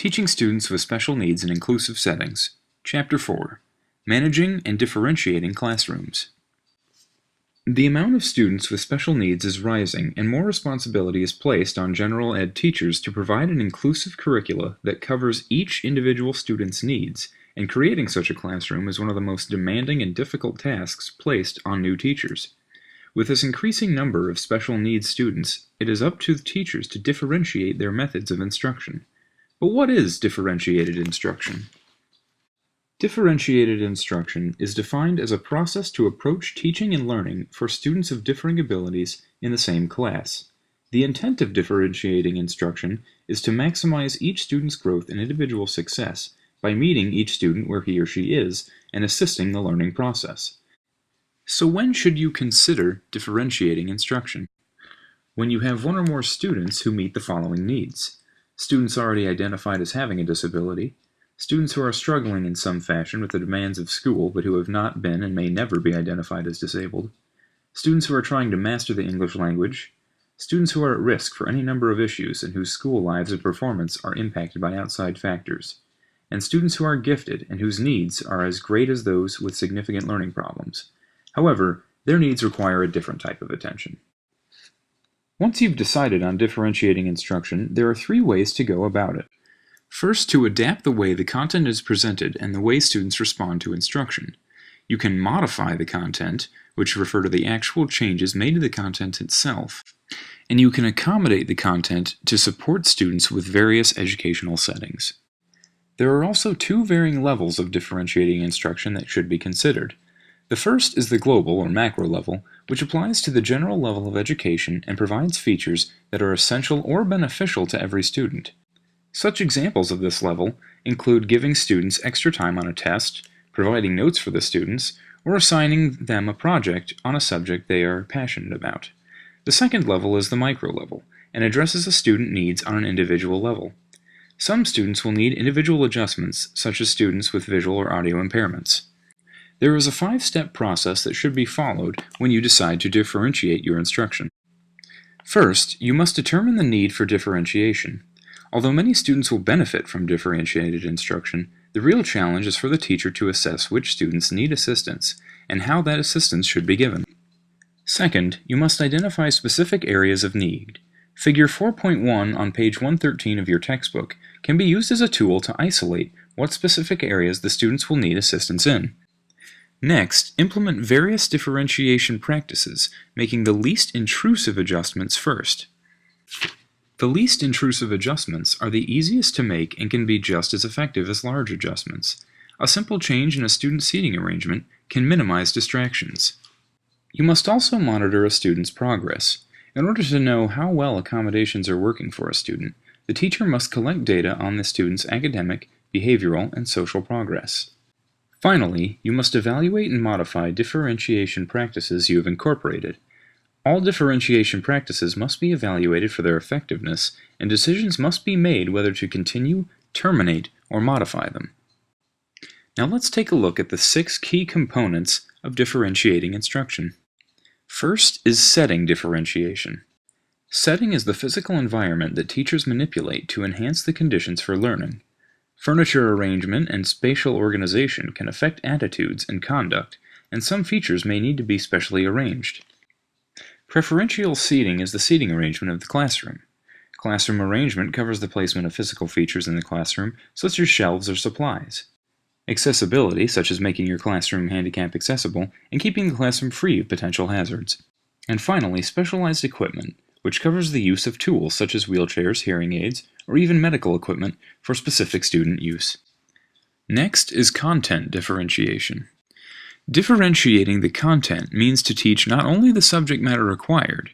Teaching Students with Special Needs in Inclusive Settings. Chapter 4. Managing and Differentiating Classrooms. The amount of students with special needs is rising, and more responsibility is placed on general ed teachers to provide an inclusive curricula that covers each individual student's needs, and creating such a classroom is one of the most demanding and difficult tasks placed on new teachers. With this increasing number of special needs students, it is up to the teachers to differentiate their methods of instruction. But what is differentiated instruction? Differentiated instruction is defined as a process to approach teaching and learning for students of differing abilities in the same class. The intent of differentiating instruction is to maximize each student's growth and individual success by meeting each student where he or she is and assisting the learning process. So when should you consider differentiating instruction? When you have one or more students who meet the following needs: students already identified as having a disability, students who are struggling in some fashion with the demands of school but who have not been and may never be identified as disabled, students who are trying to master the English language, students who are at risk for any number of issues and whose school lives and performance are impacted by outside factors, and students who are gifted and whose needs are as great as those with significant learning problems. However, their needs require a different type of attention. Once you've decided on differentiating instruction, there are 3 ways to go about it. First, to adapt the way the content is presented and the way students respond to instruction. You can modify the content, which refer to the actual changes made to the content itself, and you can accommodate the content to support students with various educational settings. There are also 2 varying levels of differentiating instruction that should be considered. The first is the global or macro level, which applies to the general level of education and provides features that are essential or beneficial to every student. Such examples of this level include giving students extra time on a test, providing notes for the students, or assigning them a project on a subject they are passionate about. The second level is the micro level, and addresses a student needs on an individual level. Some students will need individual adjustments, such as students with visual or audio impairments. There is a 5-step process that should be followed when you decide to differentiate your instruction. First, you must determine the need for differentiation. Although many students will benefit from differentiated instruction, the real challenge is for the teacher to assess which students need assistance and how that assistance should be given. Second, you must identify specific areas of need. Figure 4.1 on page 113 of your textbook can be used as a tool to isolate what specific areas the students will need assistance in. Next, implement various differentiation practices, making the least intrusive adjustments first. The least intrusive adjustments are the easiest to make and can be just as effective as large adjustments. A simple change in a student seating arrangement can minimize distractions. You must also monitor a student's progress. In order to know how well accommodations are working for a student, the teacher must collect data on the student's academic, behavioral, and social progress. Finally, you must evaluate and modify differentiation practices you have incorporated. All differentiation practices must be evaluated for their effectiveness, and decisions must be made whether to continue, terminate, or modify them. Now let's take a look at the 6 key components of differentiating instruction. First is setting differentiation. Setting is the physical environment that teachers manipulate to enhance the conditions for learning. Furniture arrangement and spatial organization can affect attitudes and conduct, and some features may need to be specially arranged. Preferential seating is the seating arrangement of the classroom. Classroom arrangement covers the placement of physical features in the classroom, such as shelves or supplies. Accessibility, such as making your classroom handicap accessible and keeping the classroom free of potential hazards. And finally, specialized equipment, which covers the use of tools such as wheelchairs, hearing aids, or even medical equipment for specific student use. Next is content differentiation. Differentiating the content means to teach not only the subject matter required,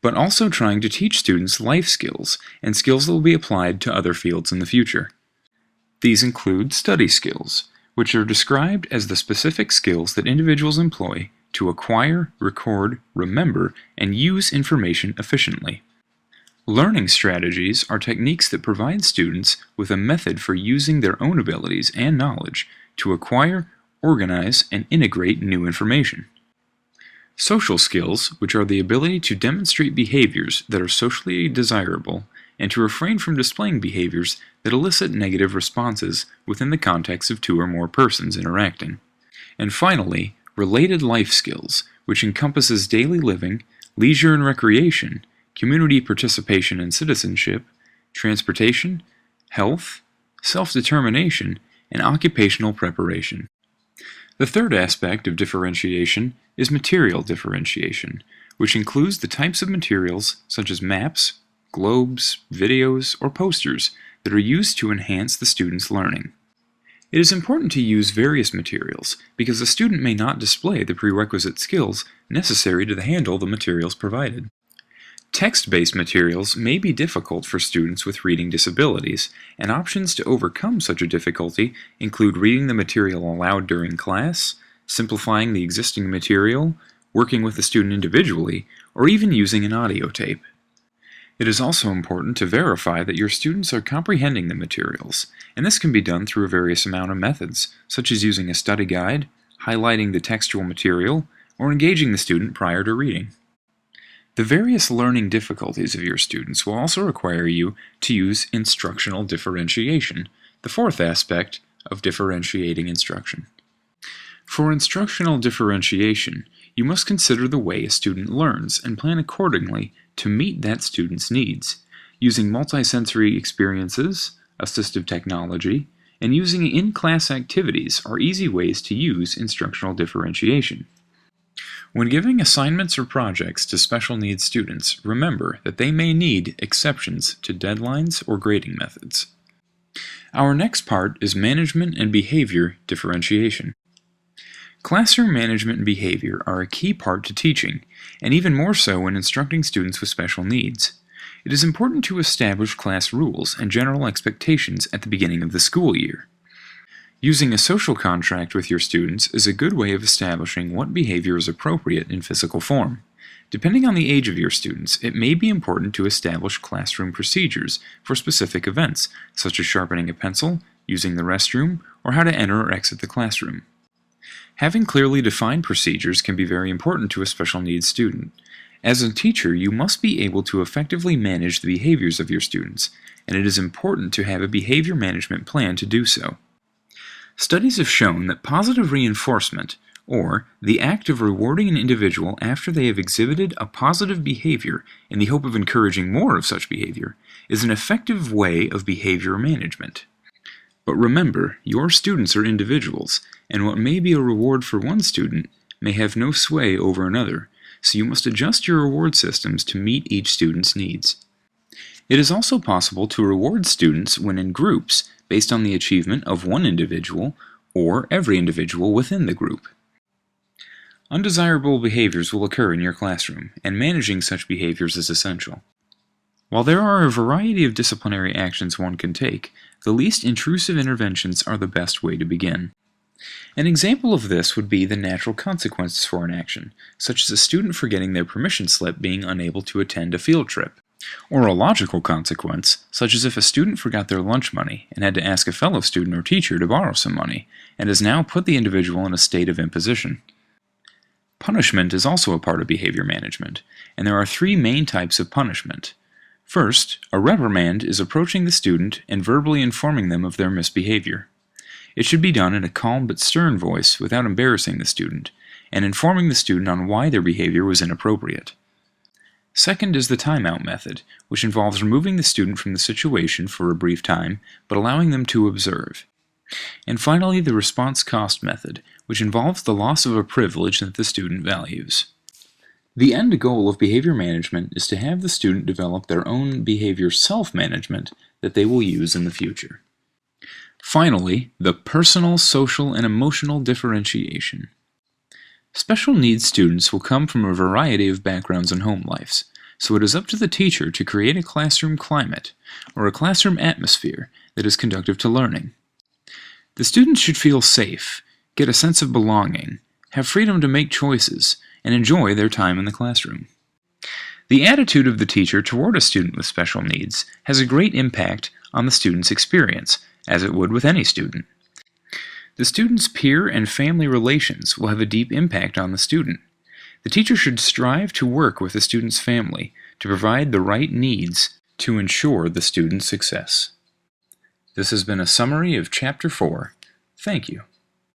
but also trying to teach students life skills and skills that will be applied to other fields in the future. These include study skills, which are described as the specific skills that individuals employ to acquire, record, remember, and use information efficiently. Learning strategies are techniques that provide students with a method for using their own abilities and knowledge to acquire, organize, and integrate new information. Social skills, which are the ability to demonstrate behaviors that are socially desirable and to refrain from displaying behaviors that elicit negative responses within the context of two or more persons interacting. And finally, related life skills, which encompasses daily living, leisure and recreation, community participation and citizenship, transportation, health, self-determination, and occupational preparation. The third aspect of differentiation is material differentiation, which includes the types of materials such as maps, globes, videos, or posters that are used to enhance the student's learning. It is important to use various materials because a student may not display the prerequisite skills necessary to handle the materials provided. Text-based materials may be difficult for students with reading disabilities, and options to overcome such a difficulty include reading the material aloud during class, simplifying the existing material, working with the student individually, or even using an audio tape. It is also important to verify that your students are comprehending the materials, and this can be done through a various amount of methods, such as using a study guide, highlighting the textual material, or engaging the student prior to reading. The various learning difficulties of your students will also require you to use instructional differentiation, the fourth aspect of differentiating instruction. For instructional differentiation, you must consider the way a student learns and plan accordingly to meet that student's needs, using multisensory experiences, assistive technology, and using in-class activities are easy ways to use instructional differentiation. When giving assignments or projects to special needs students, remember that they may need exceptions to deadlines or grading methods. Our next part is management and behavior differentiation. Classroom management and behavior are a key part to teaching, and even more so when instructing students with special needs. It is important to establish class rules and general expectations at the beginning of the school year. Using a social contract with your students is a good way of establishing what behavior is appropriate in physical form. Depending on the age of your students, it may be important to establish classroom procedures for specific events, such as sharpening a pencil, using the restroom, or how to enter or exit the classroom. Having clearly defined procedures can be very important to a special needs student. As a teacher, you must be able to effectively manage the behaviors of your students, and it is important to have a behavior management plan to do so. Studies have shown that positive reinforcement, or the act of rewarding an individual after they have exhibited a positive behavior in the hope of encouraging more of such behavior, is an effective way of behavior management. But remember, your students are individuals, and what may be a reward for one student may have no sway over another, so you must adjust your reward systems to meet each student's needs. It is also possible to reward students when in groups based on the achievement of one individual or every individual within the group. Undesirable behaviors will occur in your classroom, and managing such behaviors is essential. While there are a variety of disciplinary actions one can take, the least intrusive interventions are the best way to begin. An example of this would be the natural consequences for an action, such as a student forgetting their permission slip being unable to attend a field trip, or a logical consequence, such as if a student forgot their lunch money and had to ask a fellow student or teacher to borrow some money, and has now put the individual in a state of imposition. Punishment is also a part of behavior management, and there are three main types of punishment. First, a reprimand is approaching the student and verbally informing them of their misbehavior. It should be done in a calm but stern voice without embarrassing the student, and informing the student on why their behavior was inappropriate. Second is the timeout method, which involves removing the student from the situation for a brief time, but allowing them to observe. And finally, the response cost method, which involves the loss of a privilege that the student values. The end goal of behavior management is to have the student develop their own behavior self-management that they will use in the future. Finally, the personal, social, and emotional differentiation. Special needs students will come from a variety of backgrounds and home lives, so it is up to the teacher to create a classroom climate or a classroom atmosphere that is conducive to learning. The students should feel safe, get a sense of belonging, have freedom to make choices, and enjoy their time in the classroom. The attitude of the teacher toward a student with special needs has a great impact on the student's experience, as it would with any student. The student's peer and family relations will have a deep impact on the student. The teacher should strive to work with the student's family to provide the right needs to ensure the student's success. This has been a summary of Chapter 4. Thank you.